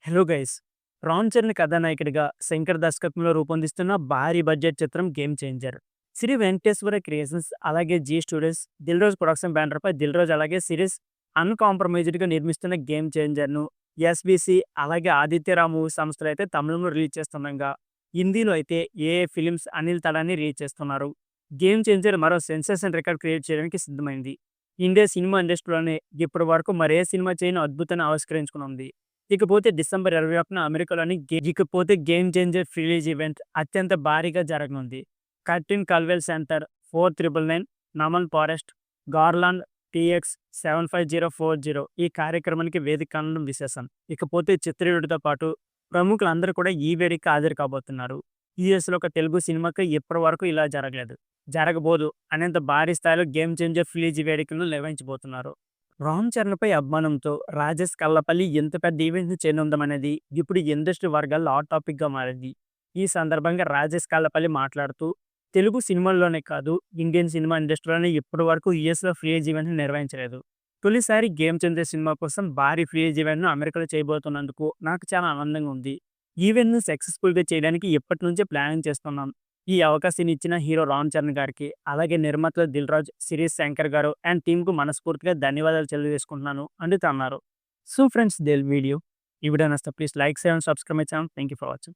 Hello guys! 'Ram Charan' కథానాయకుడిగా శంకర్ దర్శకత్వంలో రూపొందిస్తున్న భారీ బడ్జెట్ చిత్రం 'game changer'. Shri Venkateswara creations అలాగే Zee studios, Dil Raju production బ్యానర్‌పై దిల్ రాజు అలాగే సిరీస్ అన్‌కాంప్రమైజ్డ్‌గా నిర్మిస్తున్న 'గేమ్ చేంజర్‌ను' ఎస్‌బీసీ అలాగే ఆదిత్య రావ్ మూవీ సంస్థలైతే తమిళంలో రిలీజ్ చేస్తుండగా, హిందీలో అయితే ఏఏ ఫిల్మ్స్ అనిల్ తడాని రిలీజ్ చేస్తున్నారు. 'గేమ్ చేంజర్' మరో సెన్సేషన్ రికార్డ్ క్రియేట్ చేయడానికి సిద్ధమైంది. ఇండియా సినిమా ఇండస్ట్రీలోనే ఇప్పటి వరకు మరే సినిమా చేయని అద్భుతాన్ని ఆవిష్కరించుకోనుంది. ఇకపోతే డిసెంబర్ 21న అమెరికాలోని గేమ్ చేంజర్ రిలీజ్ ఈవెంట్ అత్యంత భారీగా జరగనుంది. Curtin కల్వెల్ centre, 4999, Naman forest, garland TX 75040 ఈ కార్యక్రమానికి వేదిక కానుండడం విశేషం. ఇకపోతే చిత్రయూనిట్‌తో పాటు ప్రముఖులందరూ కూడా ఈ వేడుకకి హాజరు కాబోతున్నారు. యూఎస్‌లో ఒక తెలుగు సినిమాకి ఇప్పటి వరకు ఇలా జరగలేదు. జరగబోదు అనేంత భారీ స్థాయిలో గేమ్ చేంజర్ రిలీజ్ వేడుకలను నిర్వహించబోతున్నారు. రామ్ చరణ్‌పై అభిమానంతో రాజేష్ కల్లపల్లి ఎంత పెద్ద ఈవెంట్‌ని చేయనుందమనేది ఇప్పుడు ఇండస్ట్రీ వర్గాల్లో హాట్ టాపిక్‌గా మారింది. ఈ సందర్భంగా రాజేష్ కల్లపల్లి మాట్లాడుతూ, తెలుగు సినిమాల్లోనే కాదు, ఇండియన్ సినిమా ఇండస్ట్రీలోనే ఇప్పటి వరకు యూఎస్‌లో ఫ్రీ ఏజ్ ఈవెంట్‌ని నిర్వహించలేదు. తొలిసారి 'గేమ్ చేంజర్' సినిమా కోసం భారీ ఫ్రీ ఏజ్ ఈవెంట్‌ను అమెరికాలో చేయబోతున్నందుకు నాకు చాలా ఆనందంగా ఉంది. ఈవెంట్‌ను సక్సెస్‌ఫుల్‌గా చేయడానికి ఎప్పటి నుంచో ప్లానింగ్ చేస్తున్నాం. ఈ అవకాశాన్ని ఇచ్చిన హీరో రామ్ చరణ్ గారికి, అలాగే నిర్మాతలు దిల్ రాజు, సిరీస్ శంకర్ గారు అండ్ టీమ్‌కు మనస్ఫూర్తిగా ధన్యవాదాలు తెలియజేసుకుంటున్నాను అంటూ అన్నారు. So friends, video. ఈ వీడియో నచ్చితే please like, share and subscribe my channel. Thank you for watching.